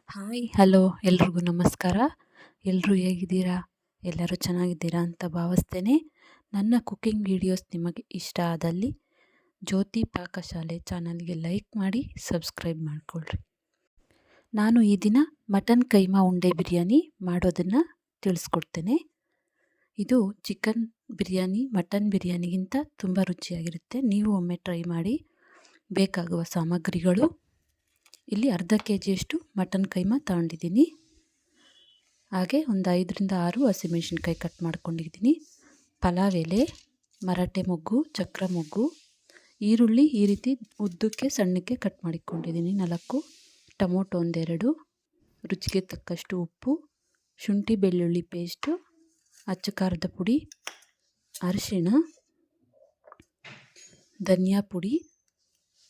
Hi hello ಎಲ್ರಿಗೂ ನಮಸ್ಕಾರ. ಎಲ್ಲರೂ ಹೇಗಿದ್ದೀರಾ? ಎಲ್ಲರೂ ಚೆನ್ನಾಗಿದ್ದೀರಾ ಅಂತ ಭಾವಿಸ್ತೇನೆ. ನನ್ನ ಕುಕ್ಕಿಂಗ್ ವೀಡಿಯೋಸ್ ನಿಮಗೆ ಇಷ್ಟ ಆದಲ್ಲಿ ಜ್ಯೋತಿ ಪಾಕಶಾಲೆ ಚಾನಲ್ಗೆ ಲೈಕ್ ಮಾಡಿ ಸಬ್ಸ್ಕ್ರೈಬ್ ಮಾಡಿಕೊಳ್ಳ್ರಿ. ನಾನು ಈ ದಿನ ಮಟನ್ ಕೈಮಾ ಉಂಡೆ ಬಿರಿಯಾನಿ ಮಾಡೋದನ್ನು ತಿಳಿಸ್ಕೊಡ್ತೇನೆ. ಇದು ಚಿಕನ್ ಬಿರಿಯಾನಿ ಮಟನ್ ಬಿರಿಯಾನಿಗಿಂತ ತುಂಬ ರುಚಿಯಾಗಿರುತ್ತೆ. ನೀವು ಒಮ್ಮೆ ಟ್ರೈ ಮಾಡಿ. ಬೇಕಾಗುವ ಸಾಮಗ್ರಿಗಳು: ಇಲ್ಲಿ ಅರ್ಧ ಕೆಜಿಯಷ್ಟು ಮಟನ್ ಕೈಮಾ ತಗೊಂಡಿದ್ದೀನಿ. ಹಾಗೆ ಒಂದು 5-6 ಹಸಿಮೆಣಸಿನ್ಕಾಯಿ ಕಟ್ ಮಾಡ್ಕೊಂಡಿದ್ದೀನಿ. ಪಲಾವ್ ಎಲೆ, ಮರಾಠೆ ಮೊಗ್ಗು, ಚಕ್ರ ಮೊಗ್ಗು, ಈರುಳ್ಳಿ ಈ ರೀತಿ ಉದ್ದಕ್ಕೆ ಸಣ್ಣಕ್ಕೆ ಕಟ್ ಮಾಡಿಕೊಂಡಿದ್ದೀನಿ 4, ಟೊಮೊಟೊ 1-2, ರುಚಿಗೆ ತಕ್ಕಷ್ಟು ಉಪ್ಪು, ಶುಂಠಿ ಬೆಳ್ಳುಳ್ಳಿ ಪೇಸ್ಟು, ಅಚ್ಚ ಖಾರದ ಪುಡಿ, ಅರಿಶಿಣ, ಧನಿಯಾ ಪುಡಿ,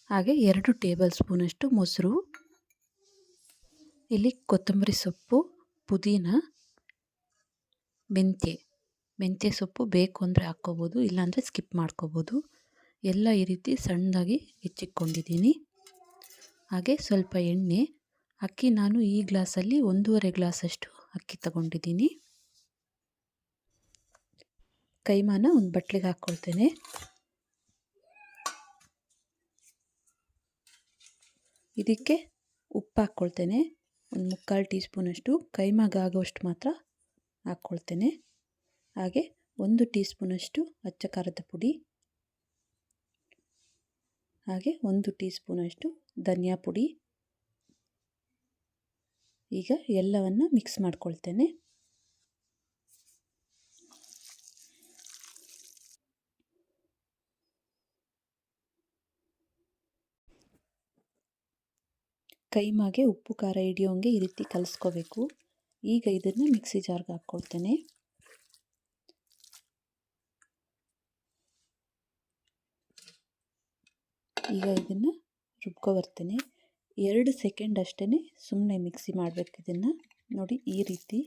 ಹಾಗೆ 2 ಟೇಬಲ್ ಸ್ಪೂನಷ್ಟು ಮೊಸರು. ಇಲ್ಲಿ ಕೊತ್ತಂಬರಿ ಸೊಪ್ಪು, ಪುದೀನ, ಮೆಂತ್ಯ ಸೊಪ್ಪು ಬೇಕು ಅಂದರೆ ಹಾಕ್ಕೋಬೋದು, ಇಲ್ಲಾಂದರೆ ಸ್ಕಿಪ್ ಮಾಡ್ಕೋಬೋದು. ಎಲ್ಲ ಈ ರೀತಿ ಸಣ್ಣದಾಗಿ ಹೆಚ್ಚಿಕೊಂಡಿದ್ದೀನಿ. ಹಾಗೆ ಸ್ವಲ್ಪ ಎಣ್ಣೆ. ಅಕ್ಕಿ ನಾನು ಈ ಗ್ಲಾಸಲ್ಲಿ 1.5 ಗ್ಲಾಸಷ್ಟು ಅಕ್ಕಿ ತಗೊಂಡಿದ್ದೀನಿ. ಕೈಮಾನ ಒಂದು ಬಟ್ಲಿಗೆ ಹಾಕ್ಕೊಳ್ತೇನೆ. ಇದಕ್ಕೆ ಉಪ್ಪು ಹಾಕ್ಕೊಳ್ತೇನೆ. ಒಂದು 3/4 ಟೀ ಸ್ಪೂನಷ್ಟು, ಕೈಮಾಗಾಗುವಷ್ಟು ಮಾತ್ರ ಹಾಕ್ಕೊಳ್ತೇನೆ. ಹಾಗೆ 1 ಟೀ ಸ್ಪೂನಷ್ಟು ಅಚ್ಚ ಖಾರದ ಪುಡಿ, ಹಾಗೆ 1 ಟೀ ಸ್ಪೂನಷ್ಟು ಧನಿಯಾ ಪುಡಿ. ಈಗ ಎಲ್ಲವನ್ನು ಮಿಕ್ಸ್ ಮಾಡ್ಕೊಳ್ತೇನೆ. ಕೈಮಾಗೆ ಉಪ್ಪು ಖಾರ ಹಿಡಿಯೋಂಗೆ ಈ ರೀತಿ ಕಲಿಸ್ಕೋಬೇಕು. ಈಗ ಇದನ್ನು ಮಿಕ್ಸಿ ಜಾರ್ಗೆ ಹಾಕ್ಕೊಳ್ತೇನೆ. ಈಗ ಇದನ್ನು ರುಬ್ಕೊಬರ್ತೇನೆ. 2 ಸೆಕೆಂಡ್ ಅಷ್ಟೇ ಸುಮ್ಮನೆ ಮಿಕ್ಸಿ ಮಾಡಬೇಕು. ಇದನ್ನು ನೋಡಿ, ಈ ರೀತಿ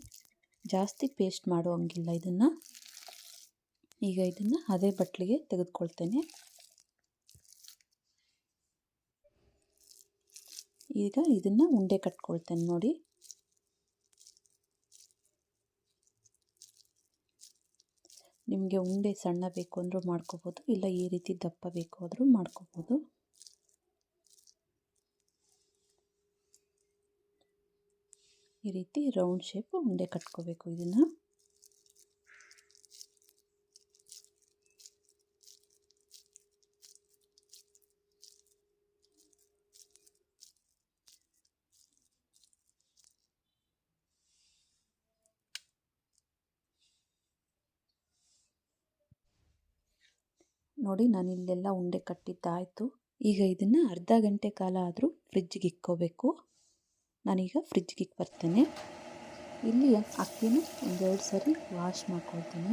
ಜಾಸ್ತಿ ಪೇಸ್ಟ್ ಮಾಡುವಂಗಿಲ್ಲ ಇದನ್ನು. ಈಗ ಇದನ್ನು ಅದೇ ಬಟ್ಲಿಗೆ ತೆಗೆದುಕೊಳ್ತೇನೆ. ಈಗ ಇದನ್ನು ಉಂಡೆ ಕಟ್ಕೊಳ್ತೇನೆ. ನೋಡಿ, ನಿಮಗೆ ಉಂಡೆ ಸಣ್ಣ ಬೇಕು ಅಂದರೂ ಮಾಡ್ಕೋಬೋದು, ಇಲ್ಲ ಈ ರೀತಿ ದಪ್ಪ ಬೇಕು ಆದರೂ ಮಾಡ್ಕೋಬೋದು. ಈ ರೀತಿ ರೌಂಡ್ ಶೇಪ್ ಉಂಡೆ ಕಟ್ಕೋಬೇಕು. ಇದನ್ನು ನೋಡಿ, ನಾನು ಇಲ್ಲೆಲ್ಲ ಉಂಡೆ ಕಟ್ಟಿದ್ದಾಯಿತು. ಈಗ ಇದನ್ನು ಅರ್ಧ ಗಂಟೆ ಕಾಲ ಆದರೂ ಫ್ರಿಜ್ಜಿಗೆ ಇಕ್ಕೋಬೇಕು. ನಾನೀಗ ಫ್ರಿಜ್ಜಿಗೆ ಬರ್ತೇನೆ. ಇಲ್ಲಿ ಅಕ್ಕಿನ 1-2 ಸರಿ ವಾಶ್ ಮಾಡ್ಕೊಳ್ತೇನೆ.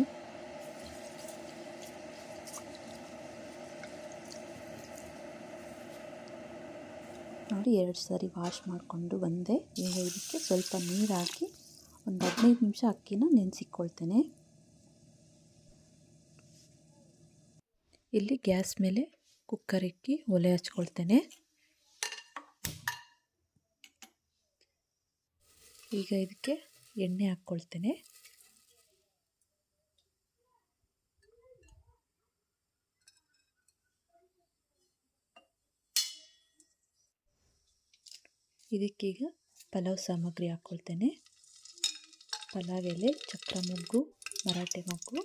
ನೋಡಿ, 2 ಸರಿ ವಾಶ್ ಮಾಡಿಕೊಂಡು ಬಂದೆ. ಈಗ ಇದಕ್ಕೆ ಸ್ವಲ್ಪ ನೀರು ಹಾಕಿ ಒಂದು 15 ನಿಮಿಷ ಅಕ್ಕಿನ ನೆನೆಸಿಕೊಳ್ತೇನೆ. ಇಲ್ಲಿ ಗ್ಯಾಸ್ ಮೇಲೆ ಕುಕ್ಕರ್ ಇಕ್ಕಿ ಒಲೆ ಹಚ್ಕೊಳ್ತೇನೆ. ಈಗ ಇದಕ್ಕೆ ಎಣ್ಣೆ ಹಾಕ್ಕೊಳ್ತೇನೆ. ಇದಕ್ಕೀಗ ಪಲಾವ್ ಸಾಮಗ್ರಿ ಹಾಕ್ಕೊಳ್ತೇನೆ. ಪಲಾವ್ ಎಲೆ, ಚಕ್ರ ಮೊಗ್ಗು, ಮರಾಠೆ ಮೊಗ್ಗು.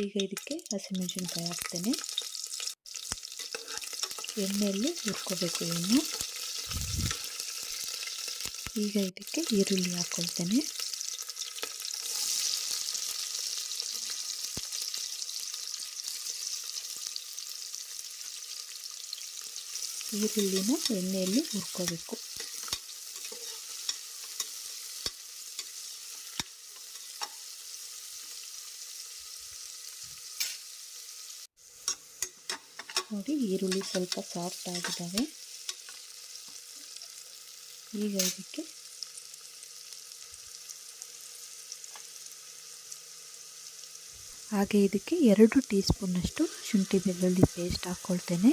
ಈಗ ಇದಕ್ಕೆ ಹಸಿಮೆಣಸಿನ್ಕಾಯಿ ಹಾಕ್ತೇನೆ. ಎಣ್ಣೆಯಲ್ಲಿ ಹುರ್ಕೋಬೇಕು ಇವನ್ನು. ಈಗ ಇದಕ್ಕೆ ಈರುಳ್ಳಿ ಹಾಕ್ಕೊಳ್ತೇನೆ. ಈರುಳ್ಳಿನ ಎಣ್ಣೆಯಲ್ಲಿ ಹುರ್ಕೋಬೇಕು. ನೋಡಿ, ಈರುಳ್ಳಿ ಸ್ವಲ್ಪ ಸಾಫ್ಟ್ ಆಗಿದ್ದಾವೆ. ಈಗ ಇದಕ್ಕೆ ಹಾಗೆ ಇದಕ್ಕೆ 2 ಟೀ ಸ್ಪೂನಷ್ಟು ಶುಂಠಿ ಬೆಳ್ಳುಳ್ಳಿ ಪೇಸ್ಟ್ ಹಾಕ್ಕೊಳ್ತೇನೆ.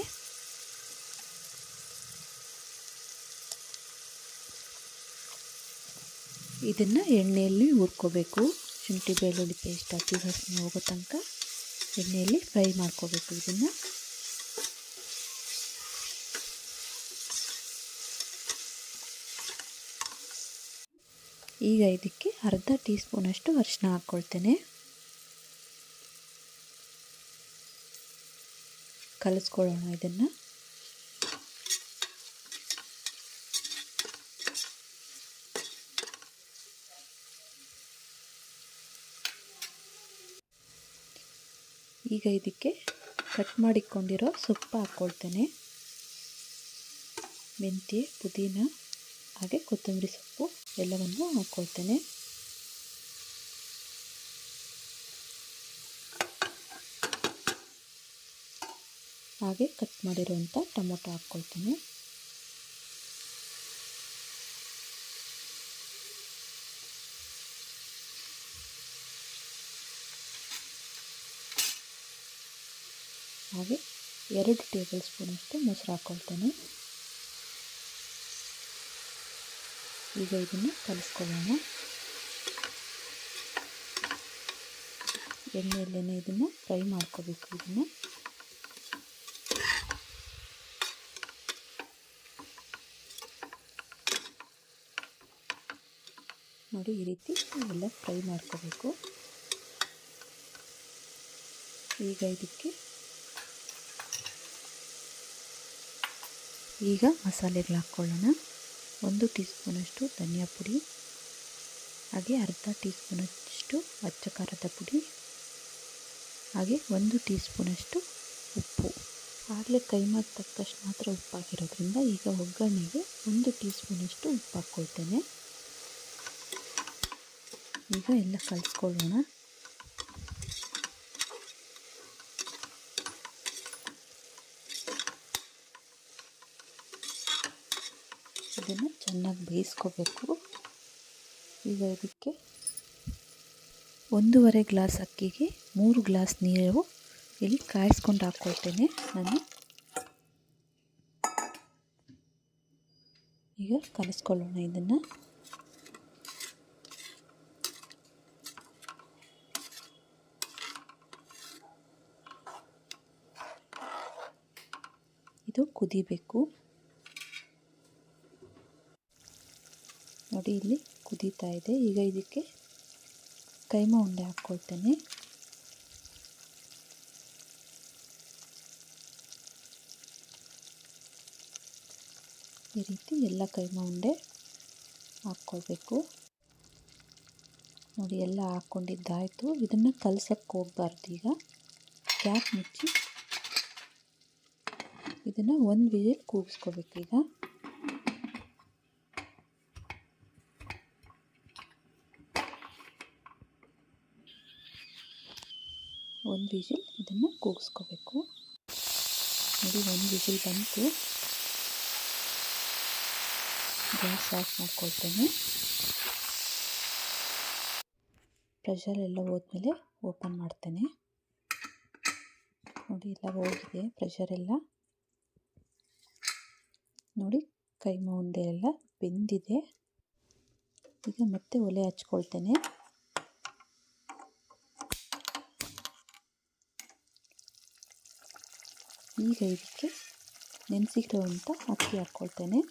ಇದನ್ನು ಎಣ್ಣೆಯಲ್ಲಿ ಹುರ್ಕೋಬೇಕು. ಶುಂಠಿ ಬೆಳ್ಳುಳ್ಳಿ ಪೇಸ್ಟ್ ಹಸಿ ವಾಸನೆ ಹೋಗೋ ತನಕ ಎಣ್ಣೆಯಲ್ಲಿ ಫ್ರೈ ಮಾಡ್ಕೋಬೇಕು ಇದನ್ನು. ಈಗ ಇದಕ್ಕೆ ಅರ್ಧ ಟೀ ಸ್ಪೂನಷ್ಟು ಅರಿಶಿನ ಹಾಕ್ಕೊಳ್ತೇನೆ. ಕಲಿಸ್ಕೊಳ್ಳೋಣ ಇದನ್ನು. ಈಗ ಇದಕ್ಕೆ ಕಟ್ ಮಾಡಿಕೊಂಡಿರೋ ಸೊಪ್ಪು ಹಾಕ್ಕೊಳ್ತೇನೆ. ಮೆಂತ್ಯ, ಪುದೀನ ಹಾಗೆ ಕೊತ್ತಂಬರಿ ಸೊಪ್ಪು ಎಲ್ಲವನ್ನು ಹಾಕ್ಕೊಳ್ತೇನೆ. ಹಾಗೆ ಕಟ್ ಮಾಡಿರುವಂಥ ಟೊಮೊಟೊ ಹಾಕ್ಕೊಳ್ತೇನೆ. ಹಾಗೆ 2 ಟೇಬಲ್ ಸ್ಪೂನಷ್ಟು ಮೊಸರು ಹಾಕ್ಕೊಳ್ತೇನೆ. ಈಗ ಇದನ್ನು ಕಲಿಸ್ಕೊಳ್ಳೋಣ. ಎಣ್ಣೆಯಲ್ಲೇ ಇದನ್ನು ಫ್ರೈ ಮಾಡ್ಕೋಬೇಕು. ಇದನ್ನು ನೋಡಿ, ಈ ರೀತಿ ಎಲ್ಲ ಫ್ರೈ ಮಾಡ್ಕೋಬೇಕು. ಈಗ ಮಸಾಲೆಗಳು ಹಾಕ್ಕೊಳ್ಳೋಣ. 1 ಟೀ ಸ್ಪೂನಷ್ಟು ಧನಿಯಾ ಪುಡಿ, ಹಾಗೆ ಅರ್ಧ ಟೀ ಸ್ಪೂನಷ್ಟು ಅಚ್ಚ ಖಾರದ ಪುಡಿ, ಹಾಗೆ 1 ಟೀ ಸ್ಪೂನಷ್ಟು ಉಪ್ಪು. ಆಗಲೇ ಕೈಮಾಗೆ ತಕ್ಕಷ್ಟು ಮಾತ್ರ ಉಪ್ಪು ಹಾಕಿರೋದ್ರಿಂದ ಈಗ ಒಗ್ಗರಣೆಗೆ 1 ಟೀ ಸ್ಪೂನಷ್ಟು ಉಪ್ಪು ಹಾಕ್ಕೊಳ್ತೇನೆ. ಈಗ ಎಲ್ಲ ಕಲಿಸ್ಕೊಳ್ಳೋಣ. ಇದನ್ನು ಚೆನ್ನಾಗಿ ಬೇಯಿಸ್ಕೋಬೇಕು. ಈಗ ಇದಕ್ಕೆ 1.5 ಗ್ಲಾಸ್ ಅಕ್ಕಿಗೆ 3 ಗ್ಲಾಸ್ ನೀರು ಇಲ್ಲಿ ಕಾಯಿಸ್ಕೊಂಡು ಹಾಕ್ಕೊಳ್ತೇನೆ ನಾನು. ಈಗ ಕಲಿಸ್ಕೊಳ್ಳೋಣ ಇದನ್ನು. ಇದು ಕುದಿಬೇಕು. ನೋಡಿ, ಇಲ್ಲಿ ಕುದೀತಾ ಇದೆ. ಈಗ ಇದಕ್ಕೆ ಕೈಮಾ ಉಂಡೆ ಹಾಕ್ಕೊಳ್ತೇನೆ. ಈ ರೀತಿ ಎಲ್ಲ ಕೈಮಾ ಉಂಡೆ ಹಾಕ್ಕೊಳ್ಬೇಕು. ನೋಡಿ, ಎಲ್ಲ ಹಾಕ್ಕೊಂಡಿದ್ದಾಯಿತು. ಇದನ್ನು ಕಲಸಕ್ಕೆ ಹೋಗಬಾರ್ದು. ಈಗ ಕ್ಯಾಪ್ ಮುಚ್ಚಿ ಇದನ್ನು 1 ವಿಸಿಲ್ ಕೂಗಿಸ್ಕೋಬೇಕು. ಈಗ 1 ವಿಸಿಲ್ ಇದನ್ನು ಕೂಗಿಸ್ಕೋಬೇಕು. ನೋಡಿ, 1 ವಿಸಿಲ್ ಬಂತು. Gas off ಮಾಡ್ಕೊಳ್ತೇನೆ. ಪ್ರೆಷರ್ ಎಲ್ಲ ಹೋದ್ಮೇಲೆ ಓಪನ್ ಮಾಡ್ತೇನೆ. ನೋಡಿ, ಎಲ್ಲ ಹೋಗಿದೆ ಪ್ರೆಷರ್ ಎಲ್ಲ. ನೋಡಿ, ಕೈಮಾ ಉಂಡೆ ಎಲ್ಲ ಬೆಂದಿದೆ. ಈಗ ಮತ್ತೆ ಒಲೆ ಹಚ್ಕೊಳ್ತೇನೆ. ಈಗ ಇದಕ್ಕೆ ನೆನೆಸಿರುವಂಥ ಅಕ್ಕಿ ಹಾಕ್ಕೊಳ್ತೇನೆ.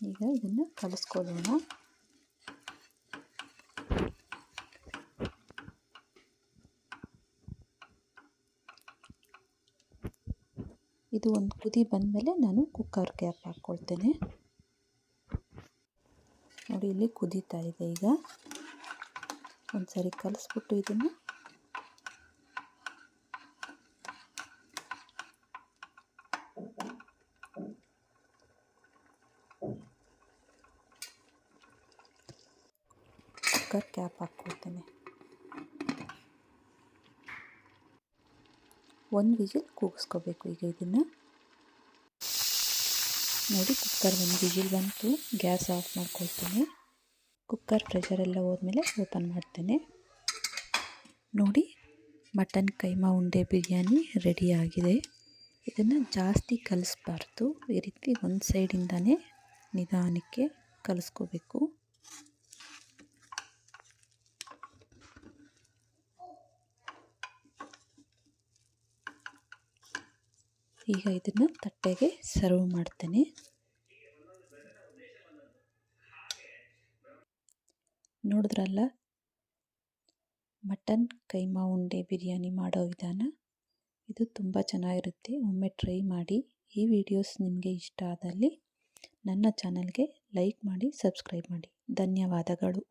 ಈಗ ಇದನ್ನು ಕಲಿಸ್ಕೊಳ್ಳೋಣ. ಇದು ಒಂದು ಕುದಿ ಬಂದಮೇಲೆ ನಾನು ಕುಕ್ಕರ್ ಕ್ಯಾಪ್ ಹಾಕ್ಕೊಳ್ತೇನೆ. ನೋಡಿ, ಇಲ್ಲಿ ಕುದೀತಾ ಇದೆ. ಈಗ ಒಂದು ಸರಿ ಕಲಿಸ್ಬಿಟ್ಟು ಇದನ್ನು ಕುಕ್ಕರ್ ಕ್ಯಾಪ್ ಹಾಕ್ಕೊಳ್ತೇನೆ. 1 ವಿಸಿಲ್ ಕೂಗಿಸ್ಕೋಬೇಕು. ಈಗ ಇದನ್ನು ನೋಡಿ ಕುಕ್ಕರ್ ಒಂದು ವಿಜಿಲ್ ಬಂತು, ಗ್ಯಾಸ್ ಆಫ್ ಮಾಡ್ಕೊಳ್ತೇನೆ. ಕುಕ್ಕರ್ ಪ್ರೆಷರೆಲ್ಲ ಹೋದ್ಮೇಲೆ ಓಪನ್ ಮಾಡ್ತೇನೆ. ನೋಡಿ ಮಟನ್ ಕೈಮಾ ಉಂಡೆ ಬಿರಿಯಾನಿ ರೆಡಿಯಾಗಿದೆ. ಇದನ್ನು ಜಾಸ್ತಿ ಕಲಿಸ್ಬಾರ್ದು, ಈ ರೀತಿ ಒಂದು ಸೈಡಿಂದನೇ ನಿಧಾನಕ್ಕೆ ಕಲಿಸ್ಕೋಬೇಕು. ಈಗ ಇದನ್ನು ತಟ್ಟೆಗೆ ಸರ್ವ್ ಮಾಡ್ತೇನೆ. ನೋಡಿದ್ರಲ್ಲ ಮಟನ್ ಕೈಮಾ ಉಂಡೆ ಬಿರಿಯಾನಿ ಮಾಡೋ ವಿಧಾನ. ಇದು ತುಂಬ ಚೆನ್ನಾಗಿರುತ್ತೆ, ಒಮ್ಮೆ ಟ್ರೈ ಮಾಡಿ. ಈ ವಿಡಿಯೋಸ್ ನಿಮಗೆ ಇಷ್ಟ ಆದಲ್ಲಿ ನನ್ನ ಚಾನಲ್ಗೆ ಲೈಕ್ ಮಾಡಿ, ಸಬ್ಸ್ಕ್ರೈಬ್ ಮಾಡಿ. ಧನ್ಯವಾದಗಳು.